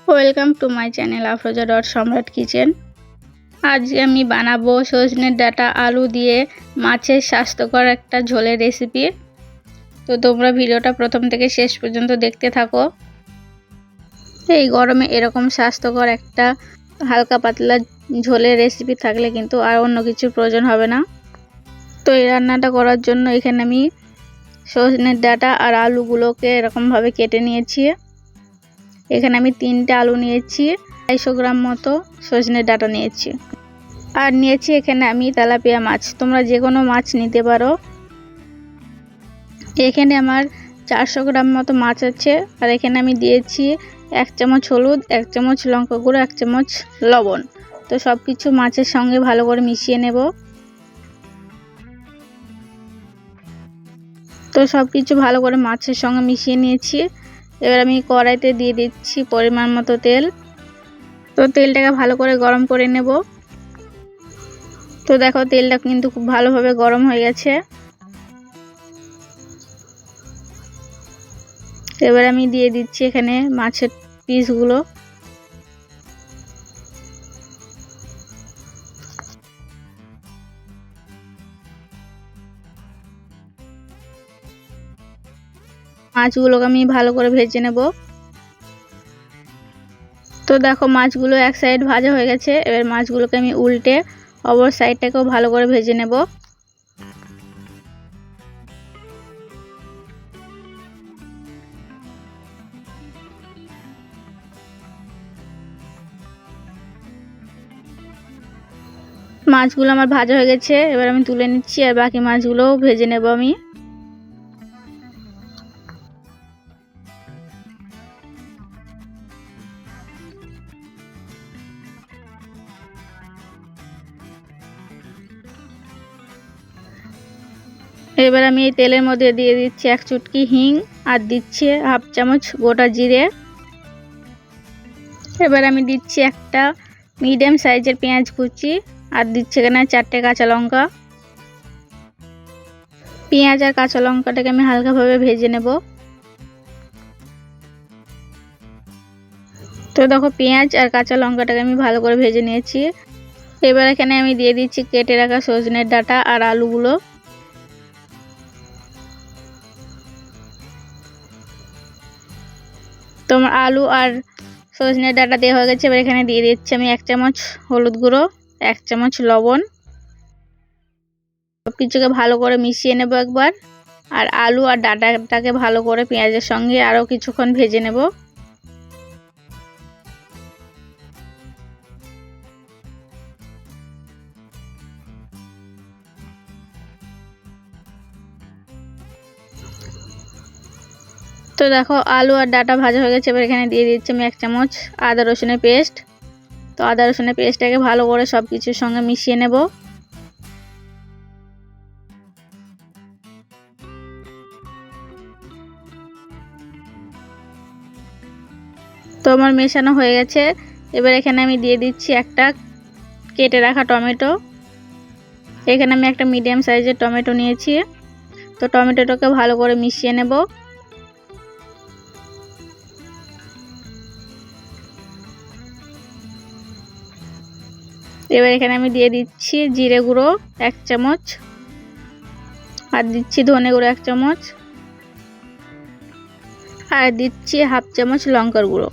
Welcome to my channel Afroza dot সম্রাট kitchen. আজকে আমি বানাবো সজনের ডাঁটা আলু দিয়ে মাছের স্বাস্থ্যকর একটা ঝোলের রেসিপি। তো তোমরা ভিডিওটা প্রথম থেকে শেষ পর্যন্ত দেখতে থাকো। এই গরমে এরকম স্বাস্থ্যকর একটা হালকা পাতলা ঝোলের রেসিপি থাকলে কিন্তু আর অন্য কিছুর প্রয়োজন হবে না। তো এই রান্নাটা করার জন্য এখানে আমি সজনের ডাঁটা আর আলুগুলোকে এরকমভাবে কেটে নিয়েছি। এখানে আমি 3টে আলু নিয়েছি, 250 গ্রাম মতো সজনের ডাঁটা নিয়েছি, আর নিয়েছি এখানে আমি তেলাপিয়া মাছ। তোমরা যে কোনো মাছ নিতে পারো। এখানে আমার 400 গ্রাম মতো মাছ আছে, আর এখানে আমি দিয়েছি 1 চামচ হলুদ, 1 চামচ লঙ্কা গুঁড়ো, 1 চামচ লবণ। তো সব কিছু মাছের সঙ্গে ভালো করে মিশিয়ে নেব। তো সব কিছু ভালো করে মাছের সঙ্গে মিশিয়ে নিয়েছি। এবার আমি কড়াইতে দিয়ে দিচ্ছি পরিমাণ মতো তেল। তো তেলটাকে ভালো করে গরম করে নেব। তো দেখো তেলটা কিন্তু খুব ভালোভাবে গরম হয়ে গেছে। এবার আমি দিয়ে দিচ্ছি এখানে মাছের পিসগুলো। মাছগুলোকে আমি ভালো করে ভেজে নেব। তো দেখো মাছগুলো এক সাইড ভাজা হয়ে গেছে। এবার মাছগুলোকে আমি উল্টে অপর সাইডটাকেও ভালো করে ভেজে নেব। মাছগুলো আমার ভাজা হয়ে গেছে, এবার আমি তুলে নিচ্ছি, আর বাকি মাছগুলোও ভেজে নেব আমি। এবার আমি এই তেলের মধ্যে দিয়ে দিচ্ছি 1 চুটকি হিং, আর দিচ্ছি 1/2 চামচ গোটা জিরে। এবার আমি দিচ্ছি একটা মিডিয়াম সাইজের পেঁয়াজ কুচি, আর দিচ্ছি এখানে 4টে কাঁচা লঙ্কা। পেঁয়াজ আর কাঁচা লঙ্কাটাকে আমি হালকাভাবে ভেজে নেব। তো দেখো পেঁয়াজ আর কাঁচা লঙ্কাটাকে আমি ভালো করে ভেজে নিয়েছি। এবার এখানে আমি দিয়ে দিচ্ছি কেটে রাখা সজনের ডাঁটা আর আলুগুলো। তোমার আলু আর সজনের ডাঁটা দেওয়া হয়ে গেছে। এবার এখানে দিয়ে দিচ্ছি আমি 1 চামচ হলুদ গুঁড়ো, 1 চামচ লবণ। সব কিছুকে ভালো করে মিশিয়ে নেব একবার। আর আলু আর ডাঁটাটাকে ভালো করে পেঁয়াজের সঙ্গে আরও কিছুক্ষণ ভেজে নেব। তো দেখো আলু আর ডাঁটা ভাজা হয়ে গেছে। এবার এখানে দিয়ে দিচ্ছি আমি 1 চামচ আদা রসুনের পেস্ট। তো আদা রসুনের পেস্টটাকে ভালো করে সব কিছুর সঙ্গে মিশিয়ে নেব। তো আমার মেশানো হয়ে গেছে। এবার এখানে আমি দিয়ে দিচ্ছি একটা কেটে রাখা টমেটো। এখানে আমি একটা মিডিয়াম সাইজের টমেটো নিয়েছি। তো টমেটোটাকে ভালো করে মিশিয়ে নেব। এবার এখানে আমি দিয়ে দিচ্ছি জিরে গুঁড়ো 1 চামচ, আর দিচ্ছি ধনে গুঁড়ো 1 চামচ, আর দিচ্ছি 1/2 চামচ লঙ্কার গুঁড়ো।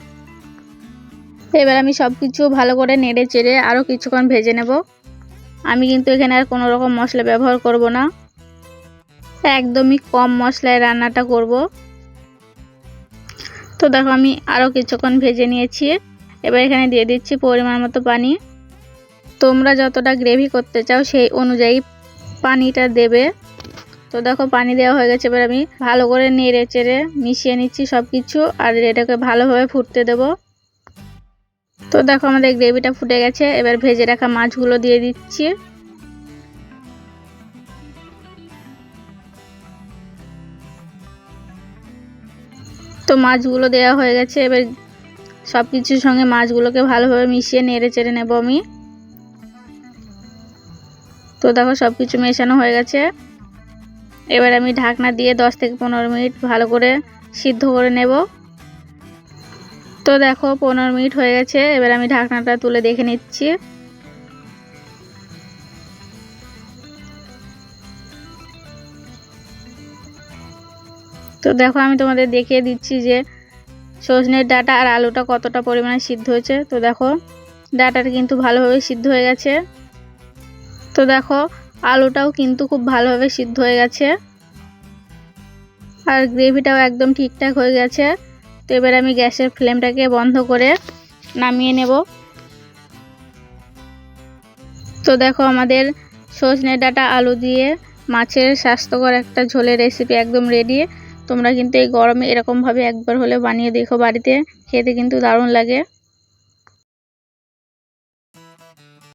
এবার আমি সব কিছু ভালো করে নেড়ে চেড়ে আরও কিছুক্ষণ ভেজে নেব। আমি কিন্তু এখানে আর কোনো রকম মশলা ব্যবহার করব না, একদমই কম মশলায় রান্নাটা করব। তো দেখো আমি আরও কিছুক্ষণ ভেজে নিয়েছি। এবার এখানে দিয়ে দিচ্ছি পরিমাণ মতো পানি। তোমরা যতটা গ্রেভি করতে চাও সেই অনুযায়ী পানিটা দেবে। তো দেখো পানি দেওয়া হয়ে গেছে। এবার আমি ভালো করে নেড়ে চেড়ে মিশিয়ে নিচ্ছি সব কিছু, আর এটাকে ভালোভাবে ফুটতে দেব। তো দেখো আমাদের গ্রেভিটা ফুটে গেছে। এবার ভেজে রাখা মাছগুলো দিয়ে দিচ্ছি। তো মাছগুলো দেওয়া হয়ে গেছে। এবার সব কিছুর সঙ্গে মাছগুলোকে ভালোভাবে মিশিয়ে নেড়ে চেড়ে নেব আমি। তো দেখো সব কিছু মেশানো হয়ে গেছে। এবার আমি ঢাকনা দিয়ে 10 থেকে 15 মিনিট ভালো করে সিদ্ধ করে নেব। তো দেখো 15 মিনিট হয়ে গেছে, এবার আমি ঢাকনাটা তুলে দেখে নিচ্ছি। তো দেখো আমি তোমাদের দেখিয়ে দিচ্ছি যে সজনের ডাঁটা আর আলুটা কতটা পরিমাণে সিদ্ধ হয়েছে। তো দেখো ডাঁটাটা কিন্তু ভালোভাবে সিদ্ধ হয়ে গেছে। তো দেখো আলুটাও কিন্তু খুব ভালোভাবে সিদ্ধ হয়ে গেছে আর গ্রেভিটাও একদম ঠিকঠাক হয়ে গেছে। তো এবার আমি গ্যাসের ফ্লেমটাকে বন্ধ করে নামিয়ে নেব। তো দেখো আমাদের সজনে ডাঁটা আলু দিয়ে মাছের স্বাস্থ্যকর একটা ঝোলের রেসিপি একদম রেডি। তোমরা কিন্তু এই গরমে এরকমভাবে একবার হলে বানিয়ে দেখো বাড়িতে, খেতে কিন্তু দারুণ লাগে।